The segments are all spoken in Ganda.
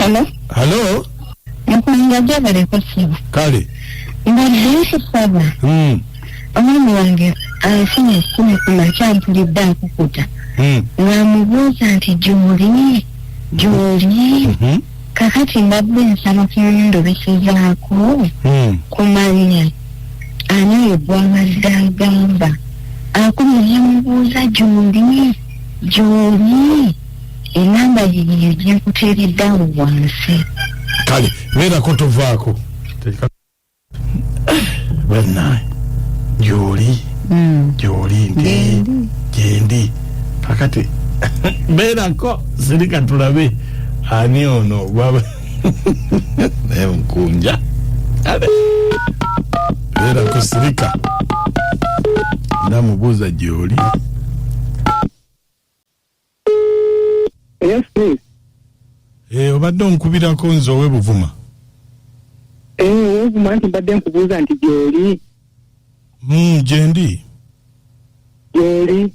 Hello? Nakwanga jabale kusiba. Kale. Mbadde saba. Omwana wange afuna simu kuma kyampulidde akukuta. Ng'amubuuza nti gy'oli. Kakati mbadde nsaba ku ndobesizaako kumanya ani oyo gw'abadde agamba. Akumya mubuuza gy'oli. Enamba yiyo gyekuteereddeawo wansi. Kale, beerako tovaako. Bannaye. Gy'oli gyendi kakati beerako sirika tulabe ani ono gwaba naye nkunja beerako sirika namubuuza gy'oli. Yes, please. Obadde onkubirako nze owe Buvuma. Buvuma nti mbadde nkubuuza nti gy'oli. Gyendi. Gy'oli.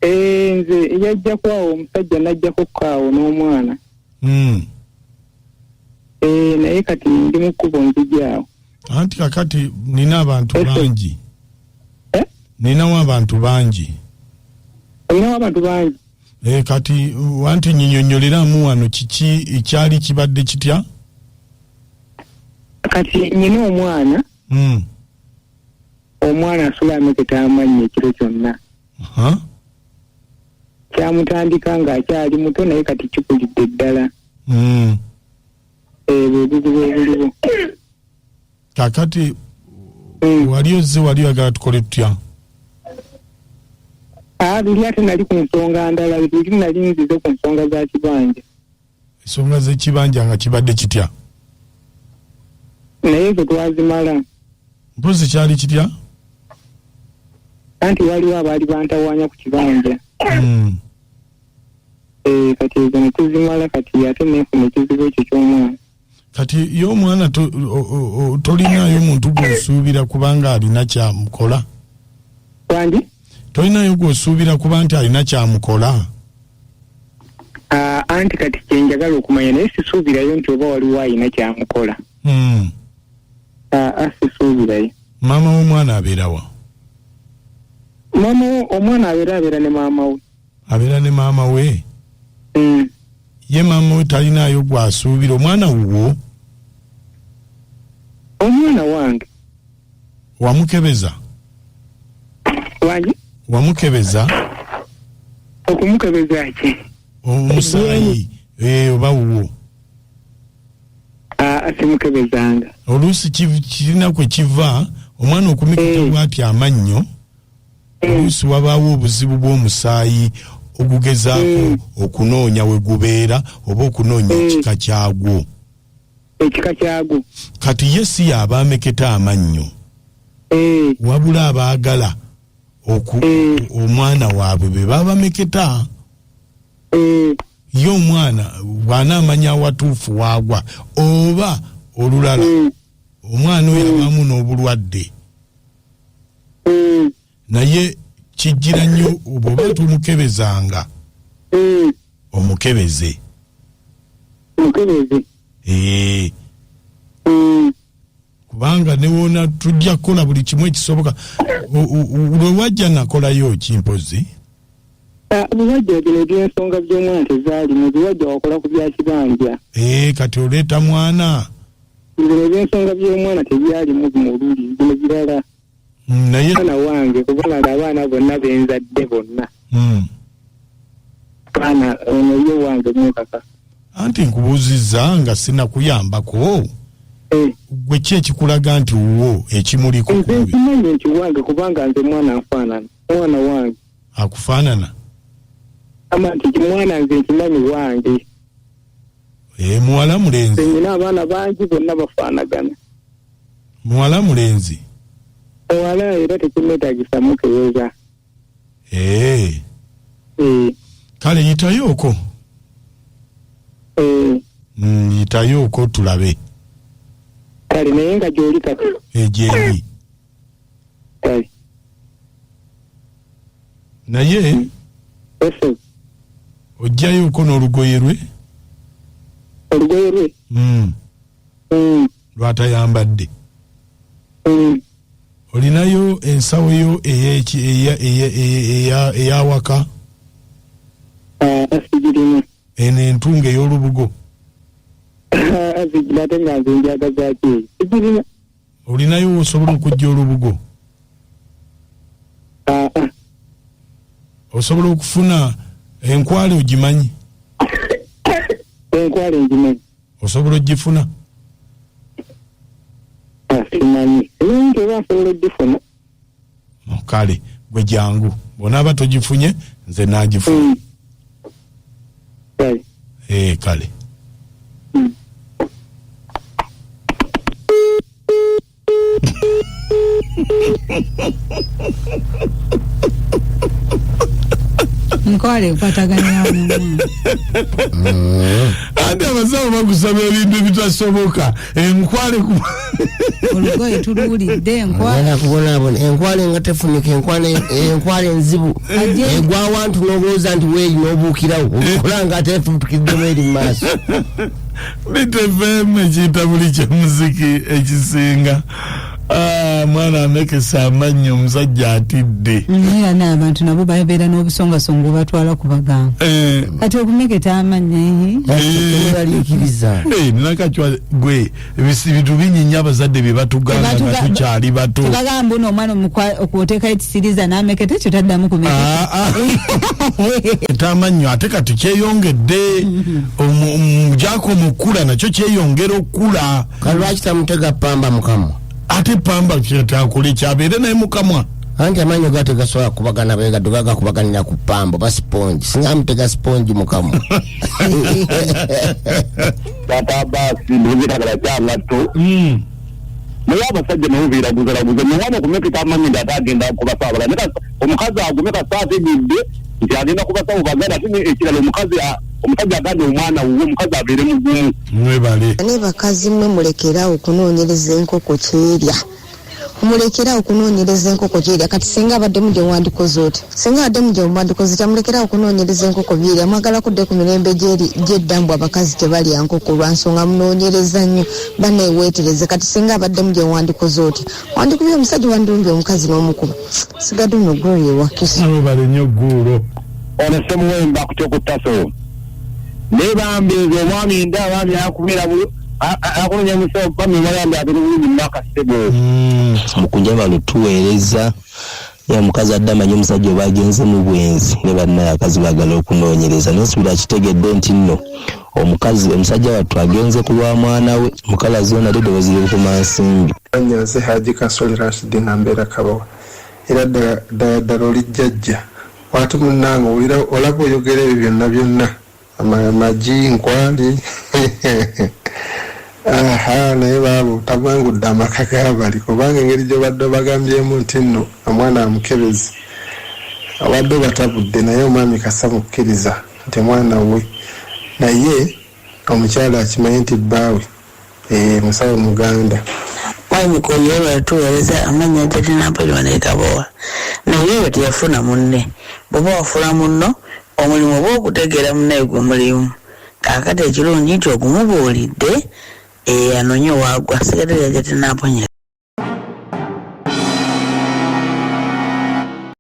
Nze yajjako awo omusajja n'ajjako kaawo n'omwana. Naye kati ndi mu kkubo nzijaawo. Anti kakati nina abantu bangi. Ninawo abantu bangi. Olinawo abantu bangi. Kati wanti nyinyonyoleramu wano kiki ekyali kibadde kitya? Kati nyina omwana. Omwana asula ameketa amannya ekiro kyonna. Kyamutandika ng'akyali muto naye kati kikulidde ddala. Buliwo. Kakati wali ozze wali oyagala tukole tutya? Luli ate nali ku nsonga ndala, luli nali nzize ku nsonga za kibanja. Ensonga z'ekibanja nga kibadde kitya? Naye ze twazimala. Mpozi kyali kitya? Anti waliwo abaali bantawaanya ku kibanja. Kati ezo ne tuzimala kati ate neefuna ekizibu ekyo ky'omwana. Kati y'omwana tolinayo muntu gw'osuubira kubanga alina kyamukola? Wangi? Tolinayo gw'osuubira kuba nti alina kyamukola? Anti kati kyenjagala okumanya naye sisuubirayo nti oba waliwo alina kyamukola. Sisuubirayo. Maama w'omwana abeera wa? Omwana abeera ne maama we. Abeera ne maama we? Ye maama we talinayo gw'asuubira. Omwana wuwo? Omwana wange. Wamukebeza? Wangi? Wamukebeza? Okumukebeza ki? Omusaayi oba wuwo? Simukebezanga. Oluusi kirina kwe kiva omwana okumeketa bw'ati amannyo. Oluusi wabaawo obuzibu bw'omusaayi ogugezaako okunoonya we gubeera oba okunoonya ekika kyagwo. Ekika kyagwo. Kati ye si y'aba ameketa amannyo. Wabula abaagala omwana waabwe be baba meketa. Ye omwana bw'anaamanya awatuufu waagwa oba olulala omwana oyo abaamu n'obulwadde. Naye kijjira nnyo bw'oba tomukebezanga omukebeze. Kubanga ne wona tujja kukola buli kimu ekisoboka. Lwe wajja nakolayo kimpozi? Biwajja bino by'ensonga by'omwana tezaalimu, biwajja wakola ku bya kibanja. Kati oleeta mwana? Bino by'ensonga by'omwana tebyalimu bimululi, bino birala. Naye mwana wange kubanga abaana bonna benzadde bonna. Abaana ono ye wange mukaka. Anti nkubuuzizza nga sinakuyambako. Gwe ki ekikulaga nti wuwo ekimuliko kubi? Nze nkimanyi ekiwange kubanga nze mwana nfaanana. Mwana wange. Akufaanana? Ama nti mwana nze nkimanyi wange. Muwala mulenzi? Nina abaana bangi bonna bafaanagana. Muwala mulenzi? Muwala era tekimwetaagisa mukeweza. Kale yitayooko. Yitayooko tulabe. Kale naye nga gy'oli kati. Gyendi. Kale. Naye ojjayooko n'olugoye lwe? olugoye lwe lwatayambadde. Olinayo ensawo yo eyawaka? Asigirina. Eno entunga ey'olubugo? Asigirina ate nga nze njagazaaki sigirina. Olinayo osobola okujja olubugo? Osobola okufuna enkwale ogimanyi? Enkwale ngimanyi. Osobola ogifuna? Simanyi. Nti oba asobola ogifuna. Kale gwe jangu bw'onaaba togifunye nze naagifuna. Kale. Nkwale kwataganya ate abasawo bagusaba ebintu ebitasoboka. Enkwale olugoye tuluwulidde enkwale nga tefunika enkwale nzibu egwa wantu n'obuuza nti weeri n'obuukirawo okola nga atefutukiddemu eri mu maaso. bitefemu ekiyita buli kyemuziki ekisinga. Mwana amekesa amannyo omusajja atidde. Era n'abantu nabo babeera n'obusongasonga batwala ku baganga. Kati okumeketa amannyo baliikiriza. Nakachwa gwe ebintu binyinya abazadde bye batugamba nga tukyali bato. Bagamba uno omwana okwoteeka ekisiriza n'ameketa ekyo taddamu kumeketa. Tamannyo ate kati kyeyongedde. Omujako mukula nakyo kyeyongera okula. Kalwaki tamutega pamba mukamwa? Ate pamba kyetakuli kyabeere naye mukamwa. Anti amannyo gate gasobola kubagana bega dugaga kubaganira ku pambo ba sponge. Singa mutega sponge mukamwa. Tata basi ndubira kala cyangwa to. Naye abasajja nabo biraguza mwana kumeketa amannyo ndagenda kubasabala. Neka omukazi agumeka saati ebidde nti agenda kubasaba baganda ati ekiralo omusajja aganda omwana wuwe omukazi abeere mugumu. Mwebale. Ne bakazi mwe mulekera okunoonyereza enkoko kyerya. Mulekera okunoonyereza enkoko kyerya kati singa abadde muje wandikoze oti. Singa abadde muje wandikoze tamulekera okunoonyereza enkoko byerya mwagala kudde ku mirembe gy'eddambu abakazi tebalya nkoko lwa nsonga munoonyereza nnyo baneeweetereze kati singa abadde muje wandikoze oti. Wandikubye omusajja wandumbye omukazi n'omukuba. Sigadde no gwoye wakisa. Mwebale nnyo gguulo. Ono semuwemba kutyokutaso. Nebambeeza omwami nda abaami akubira bulu akunonya muso bami mwayamba abiri bulungi mwaka sebo. Mukunjaba lutuweereza ya mukazi adda amanyi omusajja oba agenze mu bwenzi ne bannaye akazi baagala okunoonyereza n'ensubira kitegedde nti nno omusajja wattu agenze ku lwa mwana we mukalazi ono ate eddoboozi ly'okukuma nsimbi. Nze Haji Kasoli Rashidi Nambeera Kabawa era ddala oli jjajja wati munnange owulira olaba oyogera ebyo byonna amagi nkwali naye baabo tabwangudde amaka g'abali kubanga engeri gy'obadde obagambyemu nti nno omwana amukebezi abadde batabudde naye omwami kasa mukkiriza nti mwana we naye omukyala akimanyi nti bbaawe musawo muganda Mukonyo batuweereza amannya Jadinampoli Kabowa naye bwe teyafuna munne bw'oba wafuna munno omulimu oba okutegeera munne gwe mulimu kaakati ekirungi nti ogumubuulidde anoonye waagwa sigadde Jadinampoli